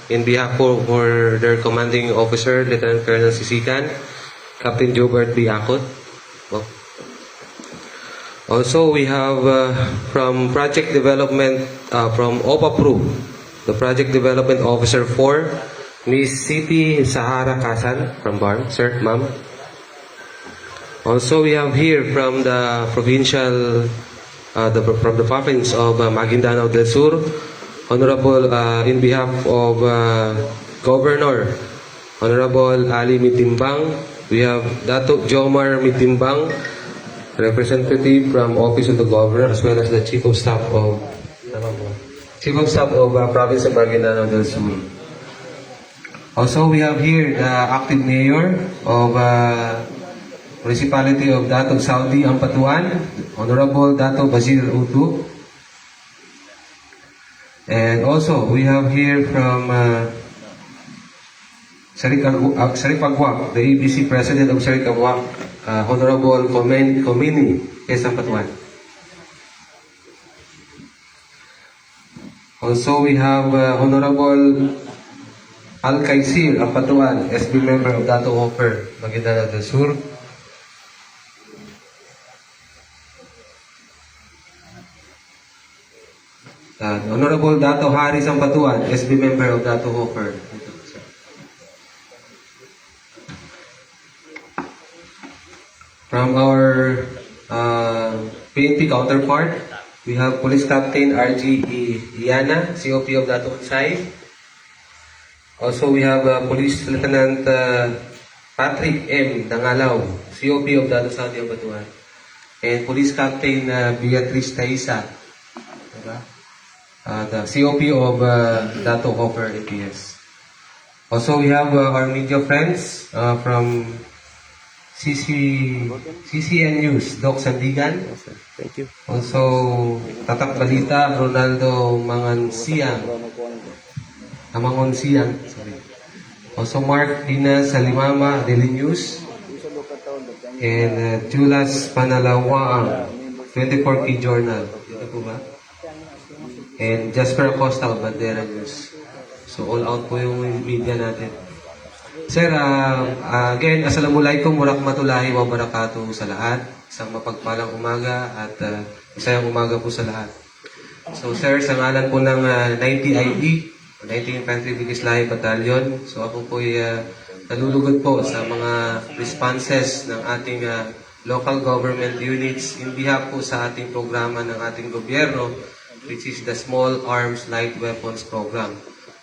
in behalf for their commanding officer, Lieutenant Colonel Sisikan, Captain Jobert B. Akot. Well, also, we have from Project Development, from OPAPRO, the Project Development Officer 4, Miss Siti Sahara Kasan from BARM. Sir, ma'am. Also, we have here from the provincial, from the province of Maguindanao del Sur, Honorable, in behalf of Governor, Honorable Ali Mitimbang, we have Dato Jomar Mitimbang, representative from Office of the Governor, as well as the Chief of Staff of Province of Maguindanao del Sur. Also, we have here the active mayor of Municipality of Datog Saudi, Ampatuan, Honorable Dato Basir Utu. And also, we have here from Saripagwak, the ABC President of Saripagwak, Honorable Komini S. Ampatuan. Also, we have Honorable Al-Kaisir Ampatuan, SB member of Dato Hopper, Maguindanao del Sur. Honorable Dato Haris Ampatuan, SB member of Dato Hopper. From our PNP counterpart, we have Police Captain R.G. Iana, COP of Dato Unsay. Also, we have Police Lieutenant Patrick M. Dangalaw, COP of Dato Saudi Ampatuan. And Police Captain Beatrice Taisa, the COP of Dato Hopper APS. Also, we have our media friends from CCN News, Doc Sandigan. Thank you. Also, Tatak Balita, Ronaldo Mangansiang. Sorry. Also, Mark Dina Salimama, Daily News. And Julas Panalawaang, 24K Journal. Dito po ba? And Jasper Acosta of Bandera News. So, all out po yung media natin. Sir, again, assalamualaikum warahmatullahi wabarakatuh sa lahat. Isang mapagpalang umaga at isang umaga po sa lahat. So, sir, sa ngalan po ng 90IB, 19th Infantry Bigislahe Battalion, so ako po ay nalulugod po sa mga responses ng ating local government units in behalf po sa ating programa ng ating gobyerno, which is the Small Arms Light Weapons Program.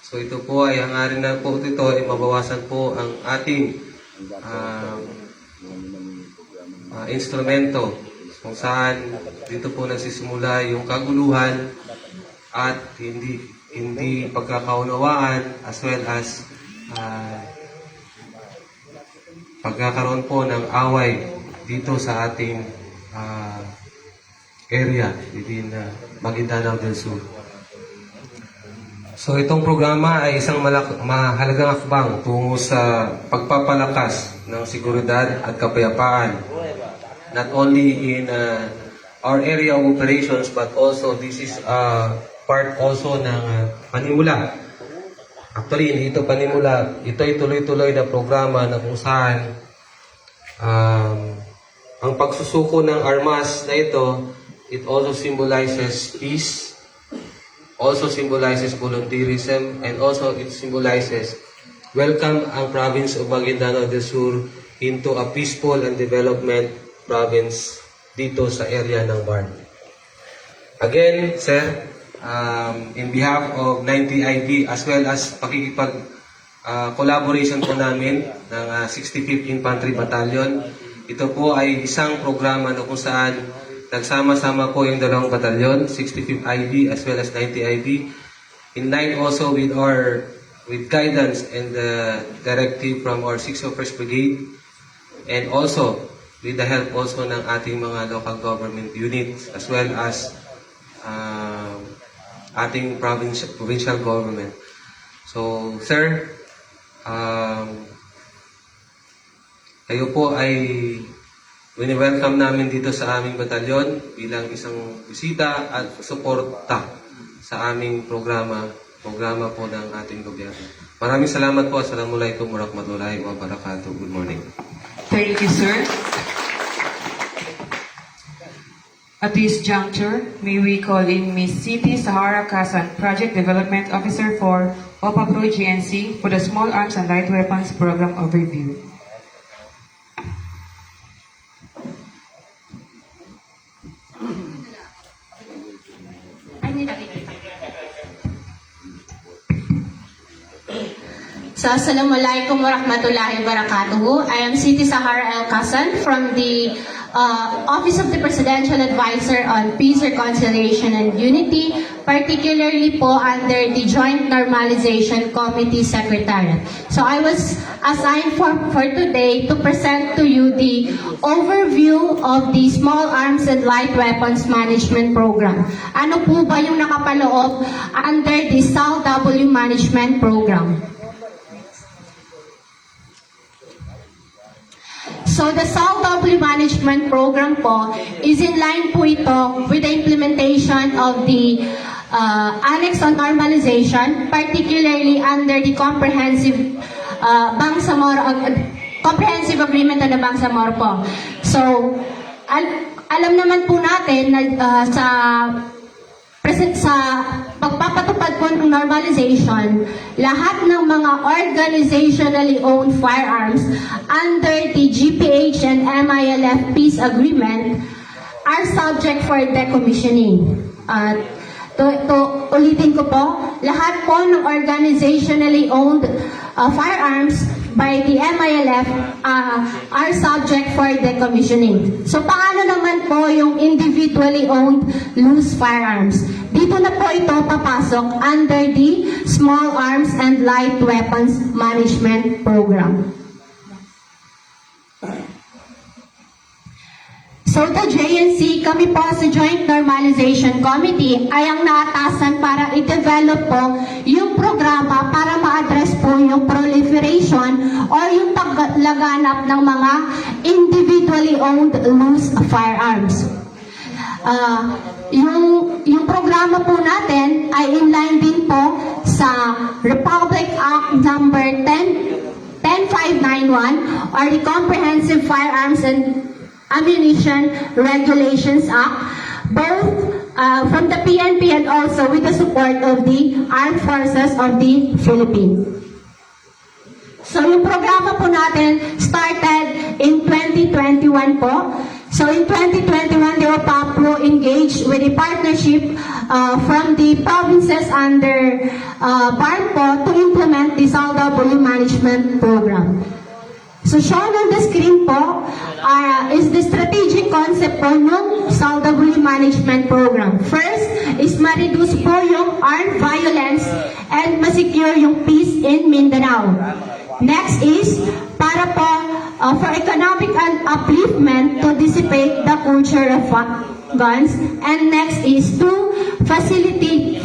So ito po ay hangarin na po ito ay mabawasan po ang ating instrumento kung saan dito po nagsisimula yung kaguluhan at hindi pagkakaunawaan as well as pagkakaroon po ng away dito sa ating area within Maguindanao del Sur. So itong programa ay isang mahalagang akbang tungo sa pagpapalakas ng seguridad at kapayapaan, not only in our area of operations but also this is part also ng panimula. Actually, hindi ito panimula, ito ay tuloy-tuloy na programa na kung saan ang pagsusuko ng armas na ito, it also symbolizes peace, also symbolizes volunteerism, and also it symbolizes welcome ang province of Maguindanao del Sur into a peaceful and development province dito sa area ng BARM. Again, sir, in behalf of 90IB as well as collaboration po namin ng 65th Infantry Battalion, ito po ay isang programa na kung saan nagsama-sama po yung dalawang batalyon, 65th IB as well as 90IB, in line also with guidance and directive from our 601st Brigade, and also with the help also ng ating mga local government units as well as ating provincial government. So, sir, kayo po ay wini-welcome namin dito sa aming batalyon bilang isang bisita at suporta sa aming programa programa po ng ating gobyerno. Maraming salamat po. Assalamualaikum warahmatullahi wabarakatuh. Good morning. Thank you, sir. At this juncture, may we call in Ms. Siti Sahara Kasan, Project Development Officer for OPAPRO GNC for the Small Arms and Light Weapons Program Overview. So, Assalamualaikum warahmatullahi wabarakatuh. I am Siti Sahara El Kasan from the Office of the Presidential Advisor on Peace, Reconciliation, and Unity, particularly po under the Joint Normalization Committee Secretariat. So I was assigned for today to present to you the overview of the Small Arms and Light Weapons Management Program. Ano po ba yung nakapaloob under the SALW Management Program? So the SALW Management Program po is in line po ito with the implementation of the Annex on Normalization, particularly under the Comprehensive Comprehensive Agreement on the Bangsamoro po. So, alam naman po natin na sa pagpapatupad po ng normalization, lahat ng mga organizationally owned firearms under the GPH and MILF Peace Agreement are subject for decommissioning. Ulitin ko po, lahat po ng organizationally owned firearms by the MILF are subject for decommissioning. So, paano naman po yung individually owned loose firearms? Dito na po ito papasok under the Small Arms and Light Weapons Management Program. So the JNC, kami po sa Joint Normalization Committee ay ang naatasan para i-develop po yung programa para ma-address po yung proliferation o yung paglaganap ng mga individually owned loose firearms. Yung programa po natin ay inline din po sa Republic Act number 10591 or the Comprehensive Firearms and Ammunition Regulations Act, both from the PNP and also with the support of the Armed Forces of the Philippines. So yung programa po natin started in 2021 po. So in 2021, the OPAPRO engaged with a partnership from the provinces under BARPO to implement the SALW Management Program. So shown on the screen po is the strategic concept po ng SALW Management Program. First is ma-reduce po yung armed violence and ma-secure yung peace in Mindanao. Next is para po for economic upliftment to dissipate the culture of guns. And next is to facilitate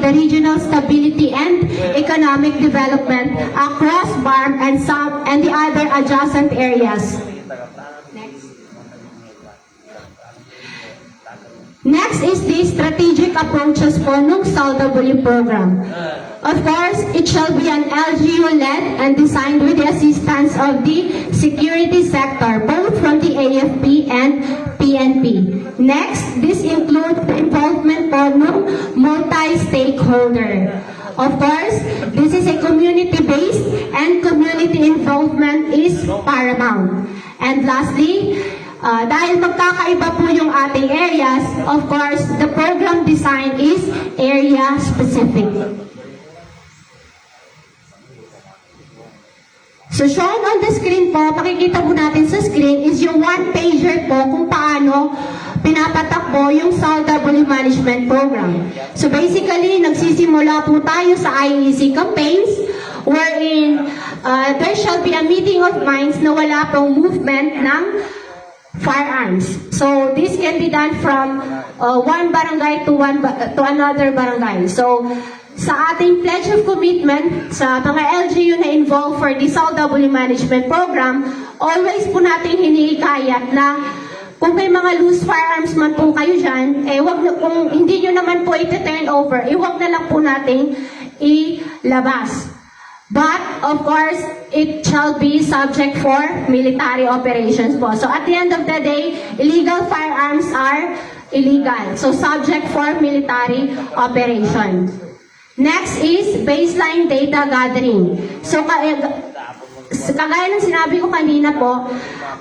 the regional stability and economic development across BARM and the other adjacent areas. Next is the strategic approaches po ng SALW program. Of course, it shall be an LGU-led and designed with the assistance of the security sector, both from the AFP and PNP. Next, this includes the involvement po ng multi-stakeholder. Of course, this is a community-based and community involvement is paramount. And lastly, dahil magkakaiba po yung ating areas, of course, the program design is area-specific. So shown on the screen po, pakikita po natin sa screen is yung one-pager po kung paano pinapatakbo yung SALW Management Program. So basically, nagsisimula po tayo sa IEC campaigns wherein there shall be a meeting of minds na wala pong movement ng firearms. So this can be done from one barangay to another barangay. So sa ating pledge of commitment sa mga LGU na involved for the SALW Management Program, always po natin hinihikayat na kung may mga loose firearms man po kayo dyan, kung hindi nyo naman po iti-turn over, wag na lang po nating ilabas. But, of course, it shall be subject for military operations po. So, at the end of the day, illegal firearms are illegal. So, subject for military operations. Next is baseline data gathering. So, kagaya ng sinabi ko kanina po,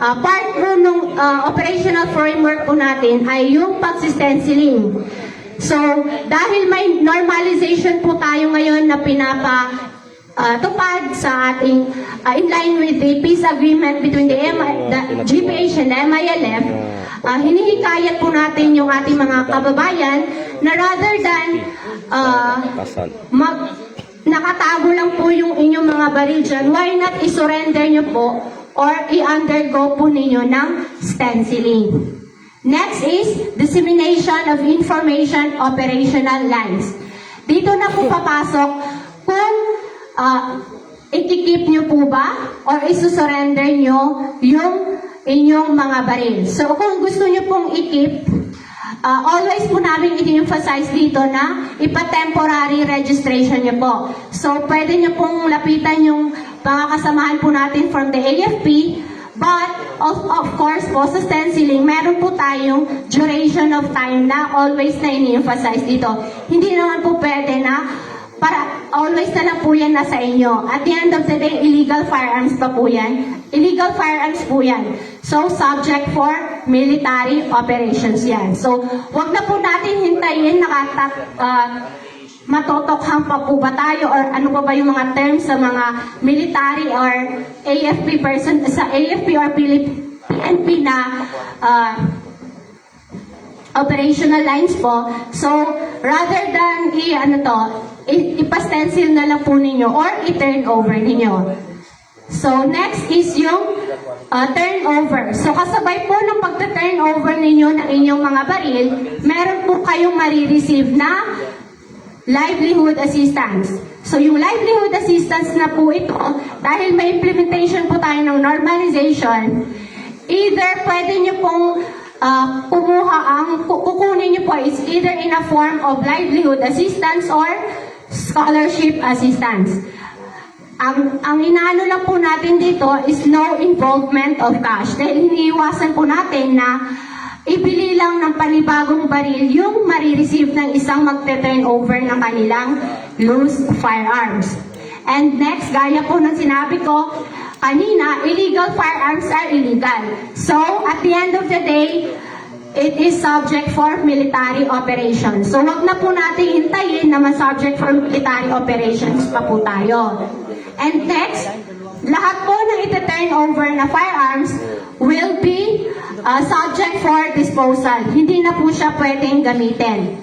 part po ng operational framework po natin ay yung pag-stenciling. So, dahil may normalization po tayo ngayon na tupad sa ating in line with the peace agreement between the GPH and the MILF, hinihikayat po natin yung ating mga kababayan na rather than nakatago lang po yung inyong mga baril dyan, why not isurrender nyo po or i-undergo po ninyo ng stenciling. Next is dissemination of information operational lines. Dito na po papasok kung ikikip nyo po ba or isusurrender nyo yung inyong mga baril. So kung gusto nyo pong ikip, always po namin i-emphasize dito na ipa-temporary registration nyo po. So pwede nyo pong lapitan yung mga kasamahan po natin from the AFP, but of course po sa stenciling, meron po tayong duration of time na always na ini-emphasize dito. Hindi naman po pwede na para always na lang po yan nasa inyo. At the end of the day, illegal firearms pa po yan. Illegal firearms po yan. So, subject for military operations yan. So, wag na po natin hintayin matotokhang pa po ba tayo or ano pa ba yung mga terms sa mga military or AFP person, sa AFP or PNP na operational lines po. So, rather than ipa-stencil na lang po ninyo or i-turn over ninyo. So, next is yung turnover. So, kasabay po ng pagta-turn over ninyo ng inyong mga baril, meron po kayong marireceive na livelihood assistance. So, yung livelihood assistance na po ito, dahil may implementation po tayo ng normalization, either pwede nyo pong kukunin nyo po is either in a form of livelihood assistance or scholarship assistance. Ang inaano lang po natin dito is no involvement of cash. Dahil iniiwasan po natin na ibili lang ng panibagong baril yung marireceive ng isang magte-turn over ng kanilang loose firearms. And next, gaya po ng sinabi ko kanina, illegal firearms are illegal. So, at the end of the day, it is subject for military operations. So, wag na po natin hintayin na ma-subject for military operations pa po tayo. And next, lahat po ng iti-turn over na firearms will be subject for disposal. Hindi na po siya pwedeng gamitin.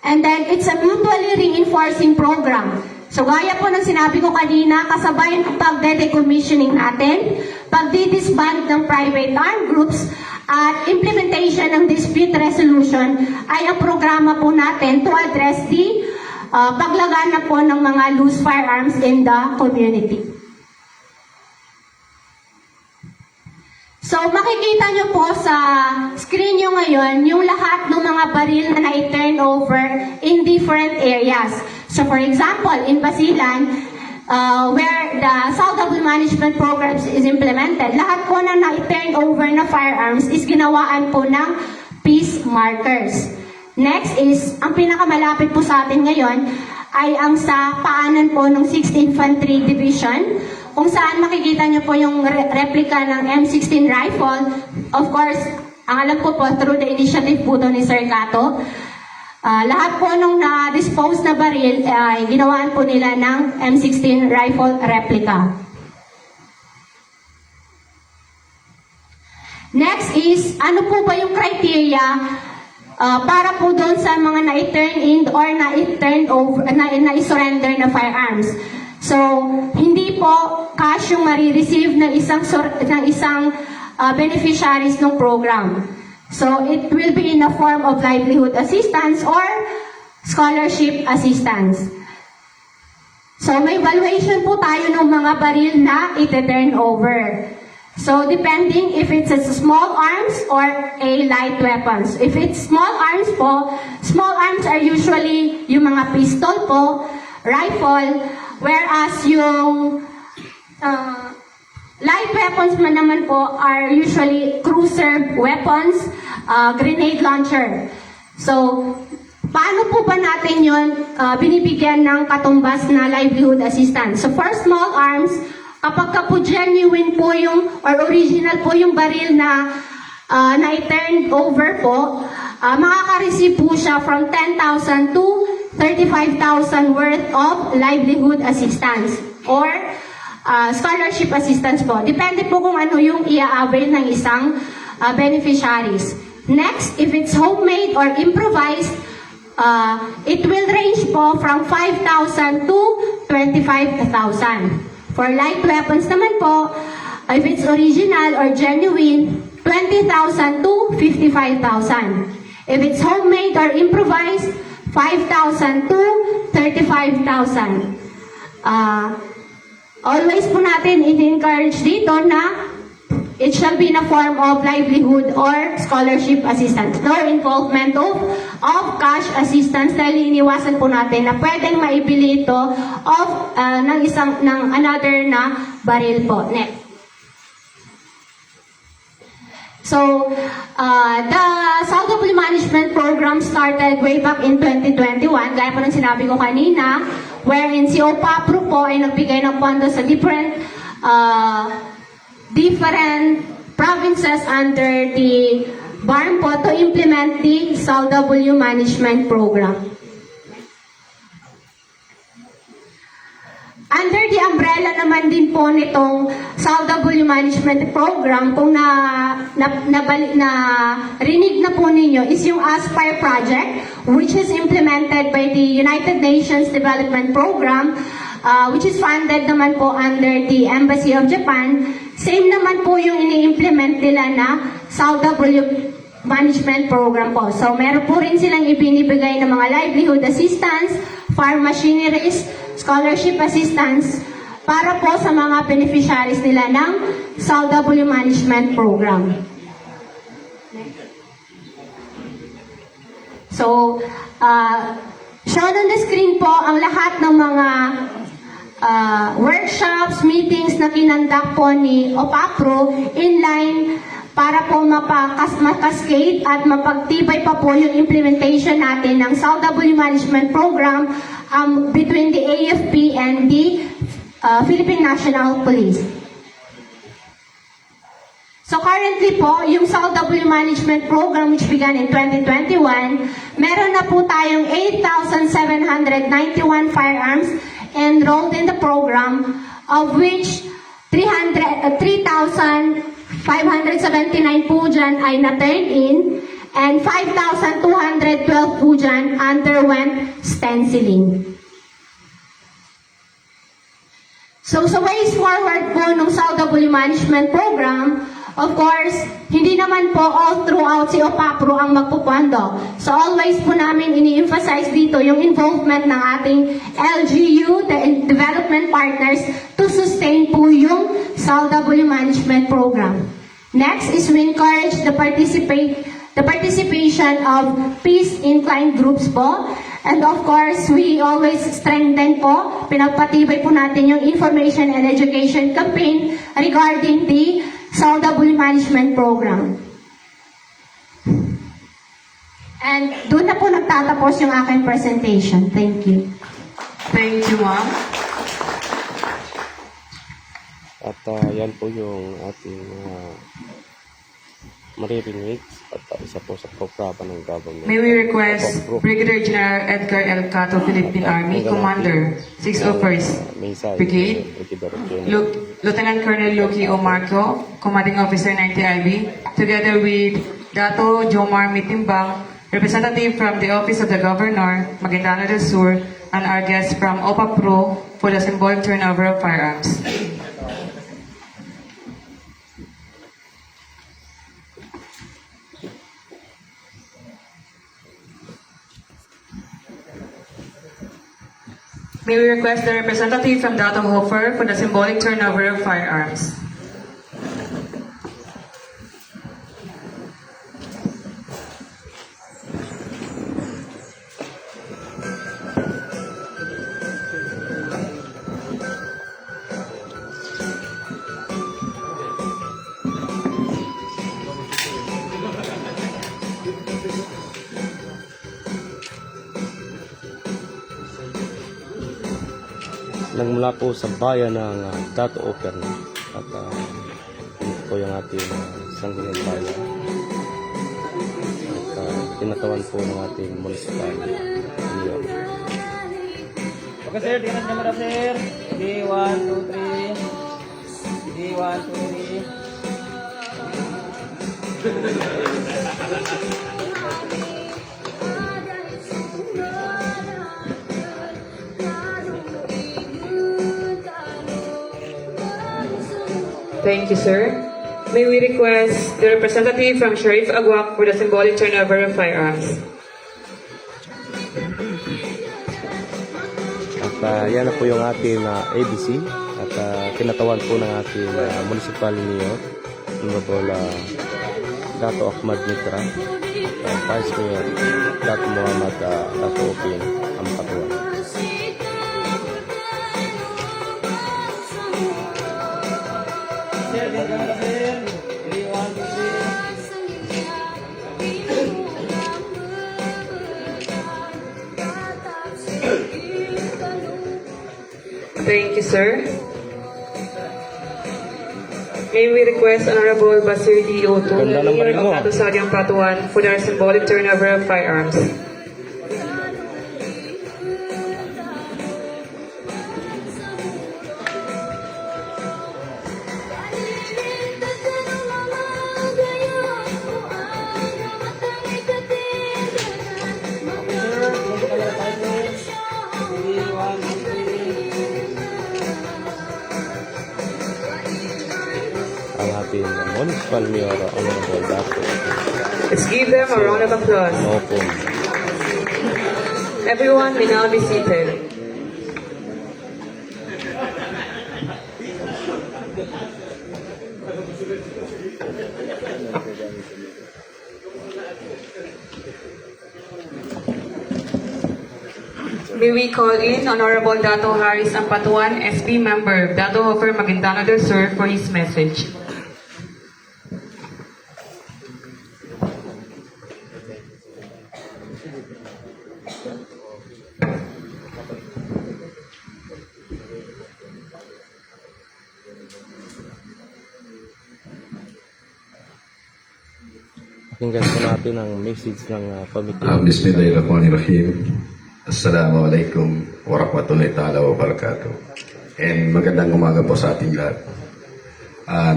And then, it's a mutually reinforcing program. So, gaya po ng sinabi ko kanina, kasabay ng pagde-decommissioning natin, pagdi-disband ng private armed groups, at implementation ng dispute resolution ay ang programa po natin to address the paglagana po ng mga loose firearms in the community. So, makikita nyo po sa screen nyo ngayon yung lahat ng mga baril na na-turn over in different areas. So, for example, in Basilan, where the Southable Management Programs is implemented, lahat po na na-turn over na firearms is ginawaan po ng peace markers. Next is, ang pinakamalapit po sa atin ngayon ay ang sa paanan po ng 6th Infantry Division, kung saan makikita nyo po yung replica ng M16 rifle. Of course, ang alam ko po, through the initiative po to ni Sir Cato, lahat po nung na-dispose na baril ay ginawaan po nila ng M16 rifle replica. Next is, ano po ba yung criteria para po doon sa mga na-turn in or na-turn over, na-surrender na firearms? So, hindi po cash yung marireceive ng isang beneficiaries ng program. So, it will be in a form of livelihood assistance or scholarship assistance. So, may valuation po tayo ng mga baril na iti-turn over. So depending if it's a small arms or a light weapons. If it's small arms po, small arms are usually yung mga pistol po, rifle, whereas yung light weapons man naman po are usually cruiser weapons, grenade launcher. So, paano po ba natin yun binibigyan ng katumbas na livelihood assistance? So, for small arms, kapag ka po genuine po yung, or original po yung baril na na-turn over po, makaka-receive po siya from 10,000 to 35,000 worth of livelihood assistance or scholarship assistance po. Depende po kung ano yung i-avail ng isang beneficiaries. Next, if it's homemade or improvised, it will range po from 5,000 to 25,000. For light weapons naman po, if it's original or genuine, 20,000 to 55,000. If it's homemade or improvised, 5,000 to 35,000. Always po natin in-encourage dito na it shall be in a form of livelihood or scholarship assistance. No involvement of cash assistance dahil iniwasan po natin na pwedeng maibili ito ng another na baril po. Next. So, the SALW Management Program started way back in 2021, gaya po ng sinabi ko kanina, wherein si OPAPRO po ay nagbigay ng pondo sa different provinces under the BARM po to implement the SALW Management Program. Under the umbrella naman din po nitong SALW Management Program, kung rinig na po ninyo, is yung ASPIRE project, which is implemented by the United Nations Development Program, which is funded naman po under the Embassy of Japan. Same naman po yung ini-implement nila na SALW Management Program po. So, meron po rin silang ibinibigay ng mga livelihood assistance, farm machineries, scholarship assistance, para po sa mga beneficiaries nila ng SALW Management Program. So, shown on the screen po ang lahat ng mga workshops, meetings na kinandak po ni OPAPRO in line para po makaskate at mapagtibay pa po yung implementation natin ng SALW Management Program between the AFP and the Philippine National Police. So currently po, yung SALW Management Program which began in 2021, meron na po tayong 8,791 firearms enrolled in the program, of which 3,579 po dyan ay na-turn in, and 5,212 po dyan underwent stenciling. So sa ways forward po ng SALW Management Program, of course, hindi naman po all throughout si OPAPRO ang magpupondo. So always po namin ini-emphasize dito yung involvement ng ating LGU, the development partners, to sustain po yung SALW Management Program. Next is we encourage the participation of peace-inclined groups po. And of course, we always strengthen po, pinagpatibay po natin yung information and education campaign regarding the SALW Management Program. And doon na po nagtatapos yung aking presentation. Thank you. Thank you, ma'am. At yan po yung ating maririnig at isa po sa programa ng government. May we request Brigadier General Edgar L. Cato, Philippine Army, Commander, 601st Brigade, Lieutenant Colonel Loki O. Marco, Commanding Officer 90IB, together with Dato Jomar Mitimbang, representative from the Office of the Governor, Maguindanao del Sur, and our guests from OPAPRO for the symbolic turnover of firearms. May we request the representative from Dato Hofer for the symbolic turnover of firearms. nagmula po sa bayan ng Dato Open at ito po yung ating sangguniang bayan at tinatawan po ng ating municipal mayor. Okay sir, tingnan sa camera sir. Okay, 1, 2, 3. Okay, 1, 2, 3. Thank you, sir. May we request the representative from Sheriff Aguac for the symbolic turnover of firearms. At yan na po yung ating ABC at tinatawan po ng ating municipal mayor, Honorable Dato Ahmad Mitra, Vice Mayor Dato Muhammad Dato Opin ang patuwa. Sir, tingnan sa camera sir. Okay, 1, 2, 3. Thank you, sir. May we request Honorable Basir D. Oto, Ganda ng Mayor baril mo. of Dato Sadiang Patuan, for their symbolic turnover of firearms. Sir, tingnan sa camera tayo sir. Okay, 1, 2, 3. Ang ating municipal mayor, Honorable Dato Let's give them a round of applause. Opin. Everyone may now be seated. May we call in Honorable Dato Haris Ampatuan, SP member, Dato Hofer Maguindano del Sur, for his message. Pakinggan po natin ang message ng committee. Bismillahirrahmanirrahim. Assalamualaikum warahmatullahi ta'ala wabarakatuh. And magandang umaga po sa ating lahat.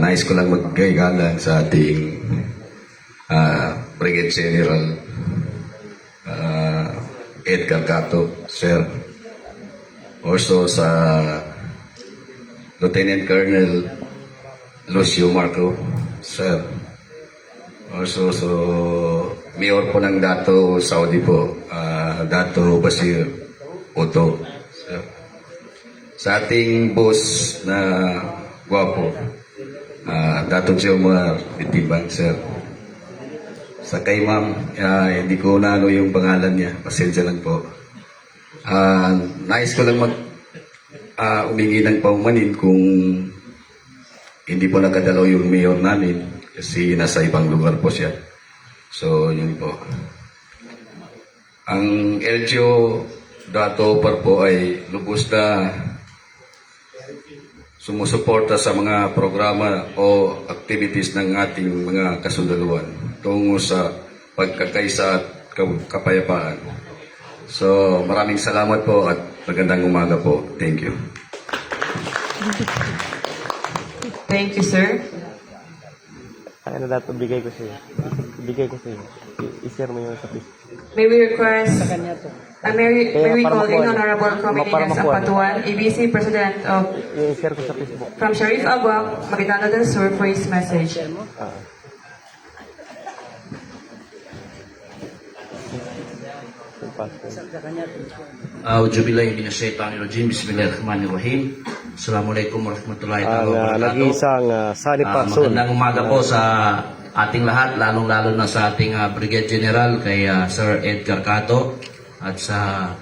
Nais ko lang magkaigalan sa ating Brigadier General Edgar Cato, Sir. Also sa Lieutenant Colonel Lucio Marco, Sir. Also, Mayor po ng Dato Saudi po, Dato Basir Oto. Sir. Sa ating boss na gwapo, Dato Jomar Itibang, Sir. Sa kay ma'am, hindi ko na ano yung pangalan niya, pasensya lang po. Nais ko lang umingi ng paumanin kung hindi po nakadalaw yung mayor namin kasi nasa ibang lugar po siya. So, yun po. Ang LGO Dato Par po ay lubos na sumusuporta sa mga programa o activities ng ating mga kasundaluhan tungo sa pagkakaisa at kapayapaan. So, maraming salamat po at magandang umaga po. Thank you. Thank you, sir. Ano dato, bigay ko sa'yo. Ibigay ko sa'yo. I-share mo yung sa Facebook. May we request, may we para call in makuha. Honorable Para Comedians makuha. Ampatuan, ABC President of I-share ko sa Facebook. from Sheriff Aguac, Maguindano del Sur, for his message. Auzubillahi minasyaitonirrajim. Bismillahirrahmanirrahim. Assalamualaikum warahmatullahi Ang wabarakatuh. nag-iisang Sunny Pasun. Magandang umaga po sa ating lahat, lalong-lalo na sa ating Brigadier General kay Sir Edgar Cato at sa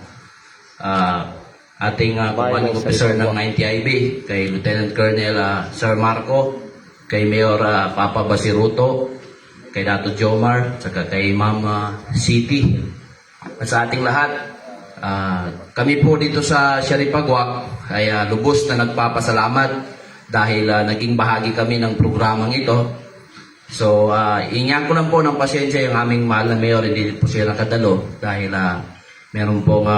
ating commanding officer ng 90IB kay Lieutenant Colonel Sir Marco, kay Mayor Papa Basiruto, kay Dato Jomar, saka kay Ma'am City. At sa ating lahat, Kami po dito sa Sharipagwak ay lubos na nagpapasalamat dahil naging bahagi kami ng programang ito. So, ingyan ko lang po ng pasensya yung aming mahal na mayor, hindi po siya nakadalo dahil meron pong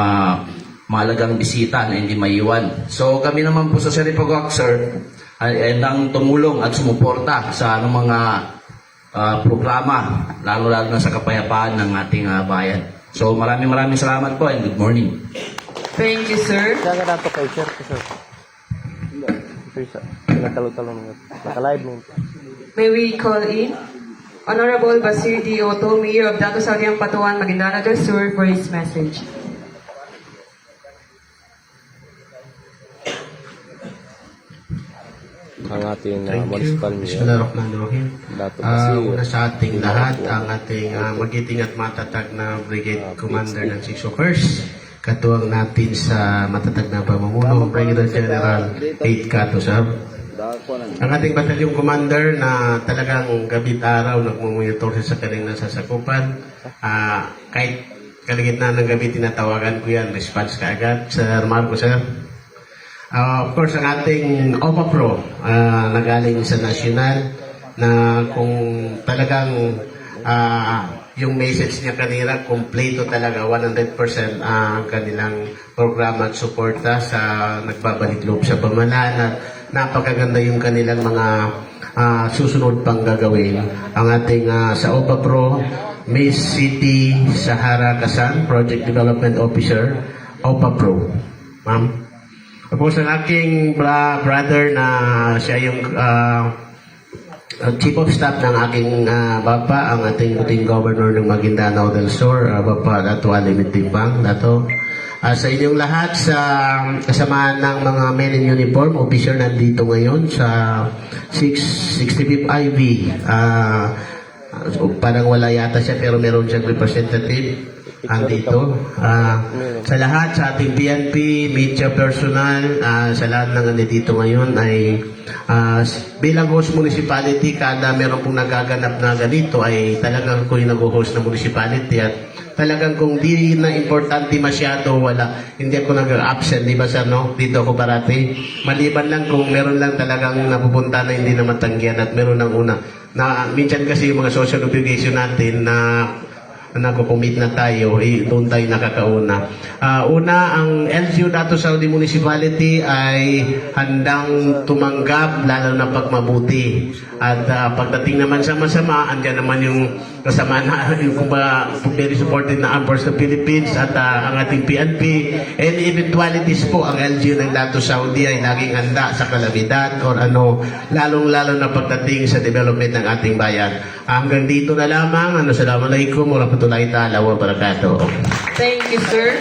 mahalagang bisita na hindi maiwan. So, kami naman po sa Sharipagwak, sir, ay nang tumulong at sumuporta sa mga programa, lalo-lalo na sa kapayapaan ng ating bayan. So, maraming salamat po and good morning. Thank you, sir. Kaya nga dato kay sir, sir. Pinatalo-talo nga. Naka-live mo. May we call in Honorable Basir D. Otto, Mayor of Dato Saudiang Patuan, Maguindanao del Sur, for his message. Ang ating Thank you. municipal mayor. Bismillahirrahmanirrahim. Dato Basir. Una sa ating lahat, ang ating magiting at matatag na Brigade Commander ng 6 Occurs. Katuwang natin sa matatag na pamumuno, Brigadier General 8 Cato, sir. Ang ating batalyong commander na talagang gabi't araw nagmumonitor sa kanilang nasasakupan. Kahit kaligitnaan ng gabi, tinatawagan ko yan, response kaagad. Sir Marco, sir. Of course, ang ating OPA Pro nagaling sa national na kung talagang yung message niya kanina, kompleto talaga, 100% ang kanilang programa at suporta sa nagbabalik loob sa pamahalaan at napakaganda yung kanilang mga susunod pang gagawin. Ang ating sa OPA Pro, Miss City Sahara Kasan, Project Development Officer, OPA Pro. Ma'am. Tapos ang aking brother na siya yung Chief of Staff ng aking bapa, ang ating puting governor ng Maguindanao del Sur, Bapa Dato Alimit Timbang, Dato. Sa inyong lahat, sa kasamaan ng mga men in uniform, officer nandito ngayon sa 65th IV. Parang wala yata siya pero meron siyang representative andito. Sa lahat, sa ating PNP, media personnel, sa lahat ng nandito ngayon ay bilang host municipality, kada meron pong nagaganap na ganito ay talagang ko yung nag-host ng municipality at talagang kung di na importante masyado, hindi ako nag-absent, di ba sir, no? Dito ako parati. Maliban lang kung meron lang talagang napupunta na hindi na matanggihan at meron ng una. Na minsan kasi yung mga social obligation natin na nagko-commit na tayo, doon tayo nakakauna. Una, ang LGU Dato Saudi Municipality ay handang tumanggap, lalo na pagmabuti. At pagdating naman sa masama, andyan naman yung kasama na, yung very supported na Armed Forces of the Philippines at ang ating PNP. And eventualities po, ang LGU ng Dato Saudi ay laging handa sa kalamidad or lalong-lalo na pagdating sa development ng ating bayan. Hanggang dito na lamang. Assalamualaikum warahmatullahi ta'ala wabarakatuh. Thank you, sir.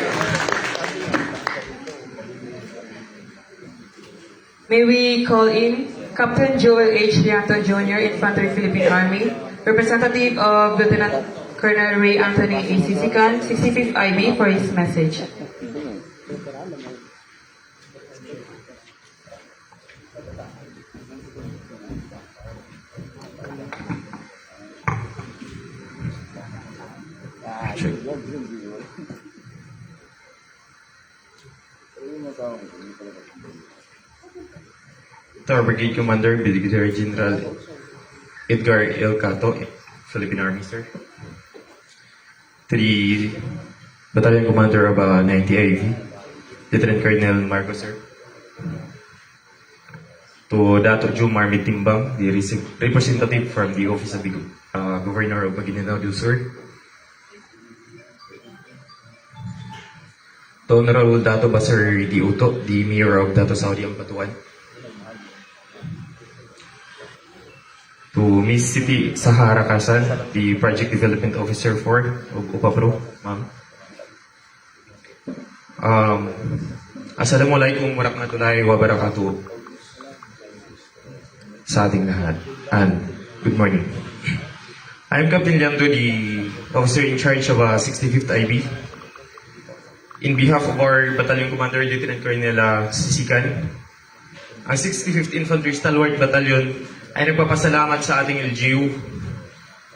May we call in Captain Joel H. Lianto Jr., Infantry Philippine Army, representative of Lieutenant Colonel Ray Anthony A. Sisikan, 65th IB, for his message. To our Brigade Commander, Brigadier General Edgar L. Cato, Philippine Army, sir. To the Battalion Commander of 90 IV, Lieutenant Colonel Marco, sir. To Dato Jumar Timbang, the representative from the Office of the Governor of Maguindanao del Sur. To Honorable Dato Basir D. Uto, the Mayor of Dato Saudi Ampatuan. To Miss City Sahara Kasan, the Project Development Officer for OPA Pro, ma'am. Assalamualaikum warahmatullahi wabarakatuh sa ating lahat. And good morning. I'm Captain Lianto, the officer in charge of 65th IB. In behalf of our Battalion Commander, Lieutenant Colonel Sisikan, ang 65th Infantry Stalwart Battalion ay nagpapasalamat sa ating LGU,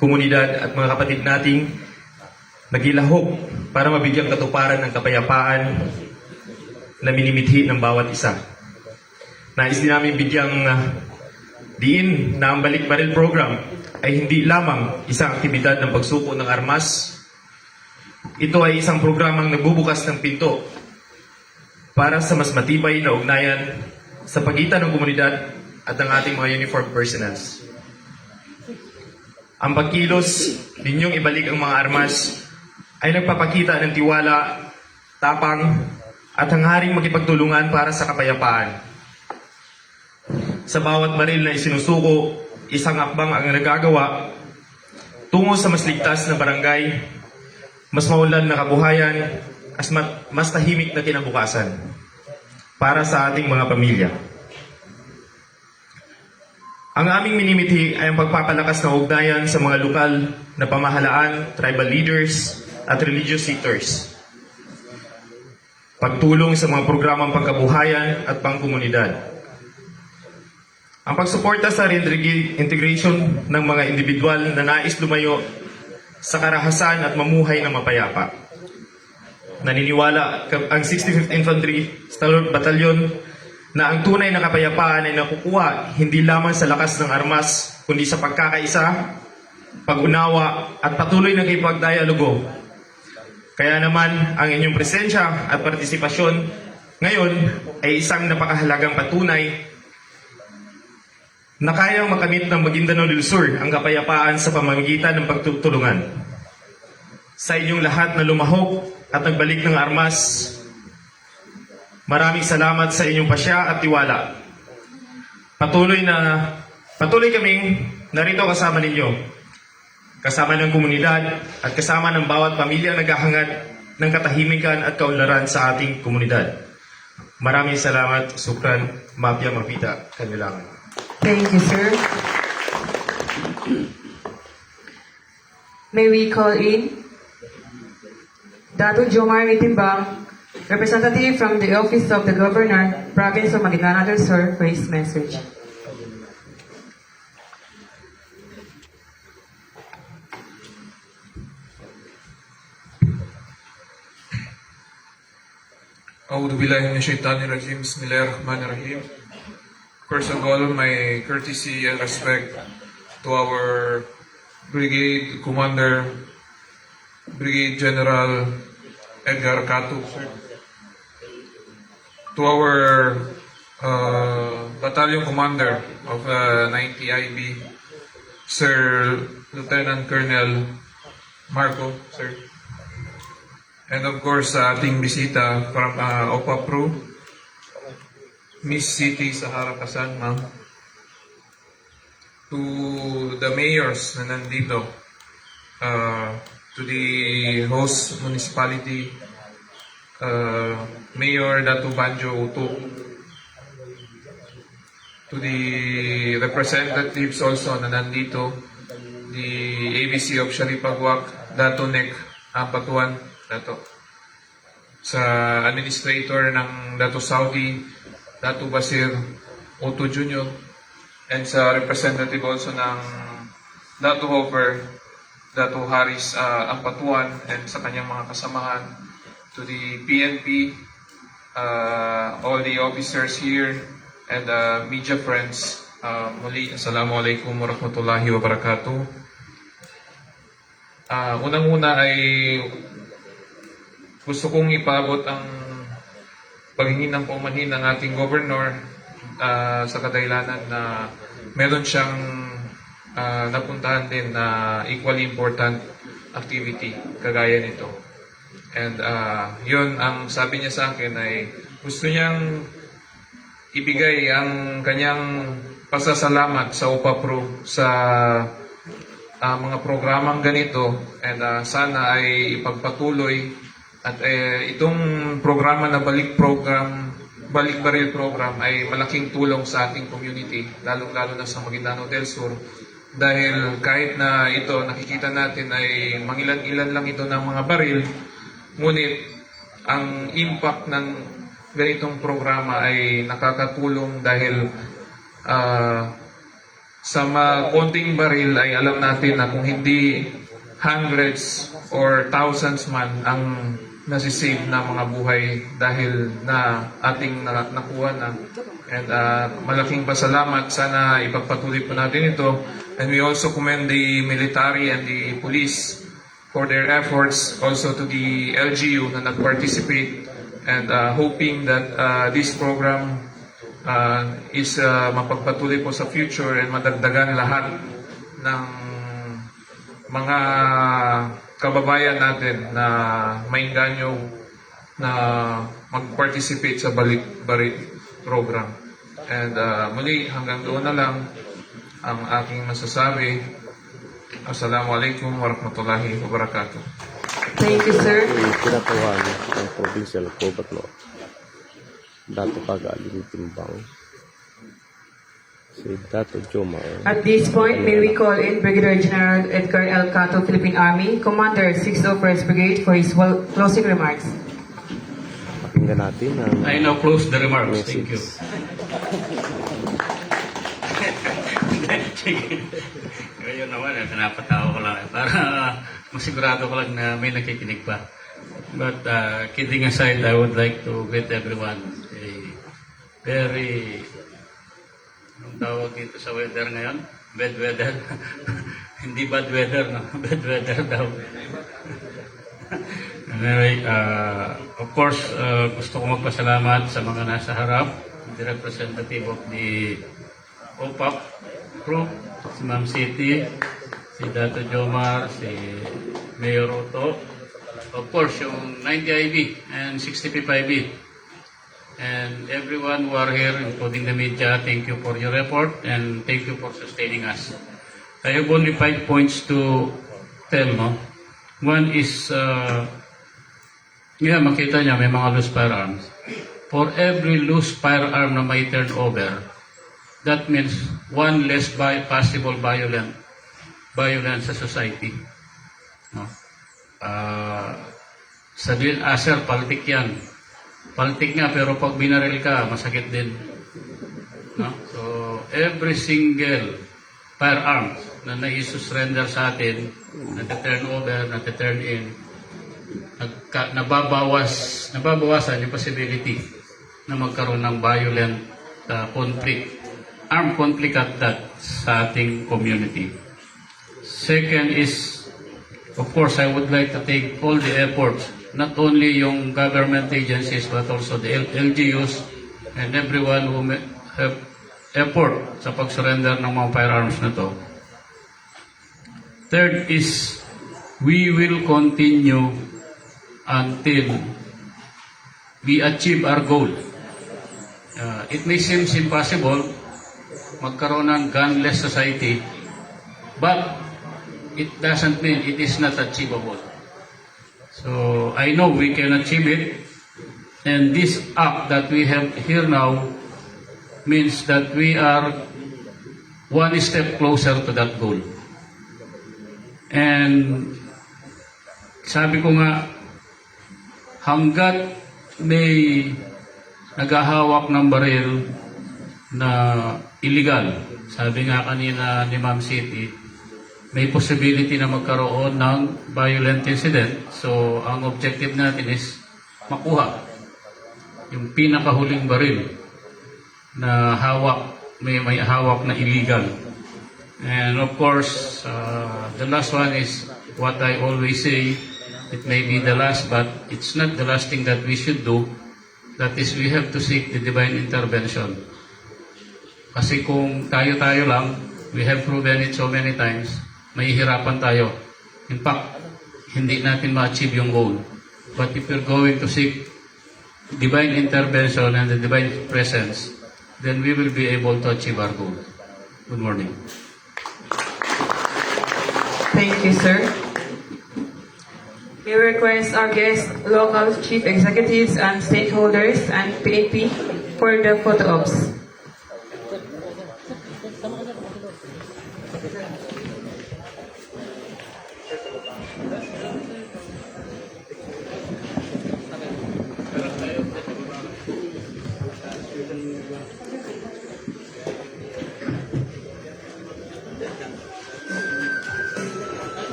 komunidad at mga kapatid nating nagilahok para mabigyang katuparan ng kapayapaan na minimithi ng bawat isa. Nais din namin bigyang diin na ang Balik Baril Program ay hindi lamang isang aktibidad ng pagsuko ng armas. Ito ay isang programang nagbubukas ng pinto para sa mas matibay na ugnayan sa pagitan ng komunidad at ng ating mga uniformed personnels. Ang pagkilos ninyong ibalik ang mga armas ay nagpapakita ng tiwala, tapang at hangharing makipagtulungan para sa kapayapaan. Sa bawat baril na isinusuko, isang akbang ang nagagawa tungo sa mas ligtas na barangay, mas maunlad na kabuhayan, mas tahimik na kinabukasan para sa ating mga pamilya. Ang aming minimithi ay ang pagpapalakas ng ugnayan sa mga lokal na pamahalaan, tribal leaders at religious leaders. Pagtulong sa mga programang pangkabuhayan at pangkomunidad. Ang pagsuporta sa reintegration ng mga individual na nais lumayo sa karahasan at mamuhay ng mapayapa. Naniniwala ang 65th Infantry Stalwart Battalion na ang tunay na kapayapaan ay nakukuha hindi lamang sa lakas ng armas, kundi sa pagkakaisa, pag-unawa at patuloy na kipagdialogo. Kaya naman ang inyong presensya at partisipasyon ngayon ay isang napakahalagang patunay na kayang makamit ng Maguindanao del Sur ang kapayapaan sa pamamagitan ng pagtutulungan. Sa inyong lahat na lumahok at nagbalik ng armas, maraming salamat sa inyong pasya at tiwala. Patuloy kaming narito kasama ninyo, kasama ng komunidad at kasama ng bawat pamilya naghahangad ng katahimikan at kaunlaran sa ating komunidad. Maraming salamat, Sukran, Mapia, Mapita, Kanilangan. Thank you, sir. May we call in Dato Jomar Mitimbang, representative from the Office of the Governor, Province of Maguindanao del Sur, for his message. A'udhu billahi minash shaitanir rajim. Bismillahirrahmanirrahim. First of all, my courtesy and respect to our Brigade Commander, Brigade General Edgar Catu, to our Battalion Commander of 90 IB, Sir Lieutenant Colonel Marco, sir. And of course, sa ating bisita from OPAPRO, Miss City Sahara Kasan, ma'am. To the mayors na nandito, to the host municipality, Mayor Datu Banjo Utuk, to the representatives also na nandito, the ABC of Sharipagwak, Datu Nek Ampatuan, Dato. Sa administrator ng Datu Saudi, Datu Basir Otto Jr. and sa representative also ng Datu Hopper, Datu Haris Ampatuan and sa kanyang mga kasamahan, to the PNP, all the officers here and media friends, muli, Assalamualaikum warahmatullahi wabarakatuh. Unang-una ay gusto kong ipabot ang paghingi ng paumanhin ng ating governor sa kadailanan na meron siyang napuntahan din na equally important activity kagaya nito. And yun ang sabi niya sa akin ay gusto niyang ibigay ang kanyang pasasalamat sa UPAPRO sa mga programang ganito and sana ay ipagpatuloy at itong programa na Balik Baril Program ay malaking tulong sa ating community, lalong-lalo na sa Maguindanao del Sur. Dahil kahit na ito, nakikita natin ay mangilan-ilan lang ito ng mga baril, ngunit ang impact ng ganitong programa ay nakakatulong dahil sa konting baril ay alam natin na kung hindi hundreds or thousands man ang nasisave na mga buhay dahil na ating nakuha na. And malaking pasalamat. Sana ipagpatuloy po natin ito. And we also commend the military and the police for their efforts, also to the LGU na nag-participate, and hoping that this program is mapagpatuloy po sa future and madagdagan lahat ng mga kababayan natin na maingganyo na mag-participate sa Balik-Barit program. And muli, hanggang doon na lang ang aking masasabi. Assalamualaikum warahmatullahi wabarakatuh. Thank you, sir. Kinatuan ng provincial governor Dato Kagaling Timbang si Dato Jomar. At this point, may we call in Brigadier General Edgar L. Cato, Philippine Army, Commander 601st Brigade for his closing remarks. Pakinggan natin ang I now close the remarks. Thank you. Ngayon naman, pinapatawa ko lang para masigurado ko lang na may nakikinig pa. But kidding aside, I would like to greet everyone a very, anong tawag dito sa weather ngayon? Bad weather. Hindi bad weather, no? Bad weather daw. Anyway, of course, gusto ko magpasalamat sa mga nasa harap, the representative of the OPAP group, si Ma'am City, si Dato Jomar, si Mayor Otto, of course, yung 90IB and 65IB, and everyone who are here, including the media, thank you for your effort and thank you for sustaining us. I have only 5 points to tell, no? One is, makita niya may mga loose firearms. For every loose firearm na may turn over, that means one less possible violence sa society. No? Sir, politik yan. Politik nga, pero pag binaril ka, masakit din. No? So, every single firearm na nai-surrender sa atin, nati-turn over, nati-turn in, nababawasan yung possibility na magkaroon ng violent conflict, armed conflict at that sa ating community. Second is, of course, I would like to take all the efforts, not only yung government agencies but also the LGUs and everyone who have effort sa pag-surrender ng mga firearms na to. Third is, we will continue until we achieve our goal. It may seem impossible magkaroon ng gunless society, but it doesn't mean it is not achievable. So I know we can achieve it, and this act that we have here now means that we are one step closer to that goal. And sabi ko nga, hanggat may naghahawak ng baril na illegal, sabi nga kanina ni Ma'am City, may possibility na magkaroon ng violent incident. So, ang objective natin is makuha yung pinakahuling baril na hawak, may hawak na illegal. And of course, the last one is what I always say, it may be the last, but it's not the last thing that we should do. That is, we have to seek the divine intervention. Kasi kung tayo-tayo lang, we have proven it so many times, mahihirapan tayo. In fact, hindi natin ma-achieve yung goal. But if we're going to seek divine intervention and the divine presence, then we will be able to achieve our goal. Good morning. Thank you, sir. We request our guests, local chief executives and stakeholders and PAP for the photo ops.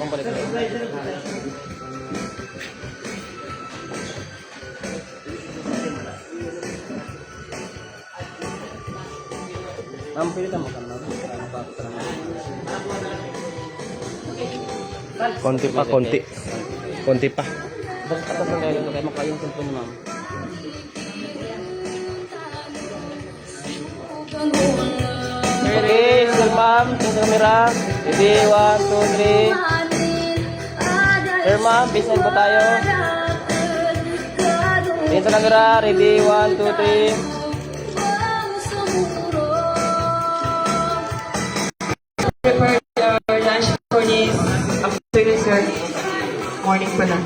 Ma'am, pwede ka magkano? Konti pa, konti. Konti pa. Bakit ka sa ngayon? Kaya makayong cellphone ni ma'am. Okay, still ma'am. Tingnan sa camera. Ready, 1, 2, 3. Sir ma'am, baseline po tayo. Tingnan sa camera. Ready, 1, 2, 3. Prepare your lunch for this afternoon, sir. Morning pa lang.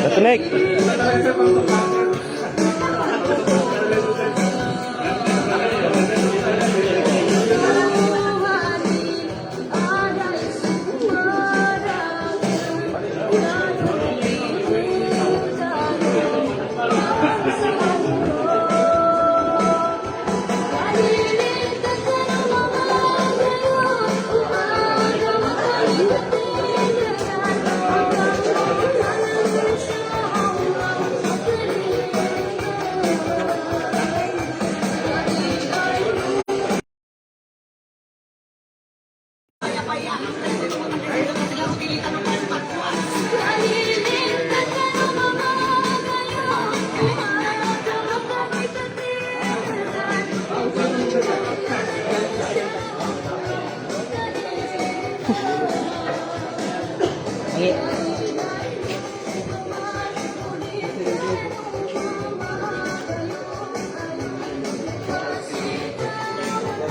Natinig.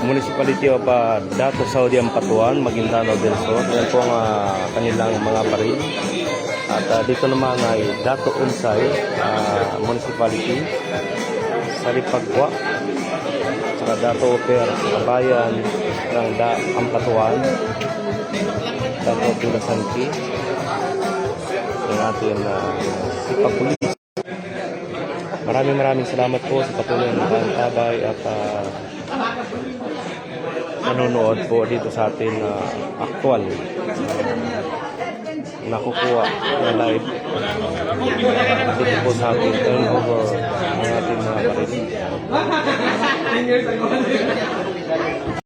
Municipality of Dato Saudi Ampatuan, Maguindanao del Sur. Yan po ang kanilang mga baril. At dito naman ay Dato Unsay Municipality, Saripagwa, saka Dato Per Kabayan ng Ampatuan, Dato Pinasanki, ang ating Sipapulis. Maraming salamat po sa patuloy na pagtabay at nanonood po dito sa atin actual nakukuha na live dito po sa atin turnover ng ating mga baril.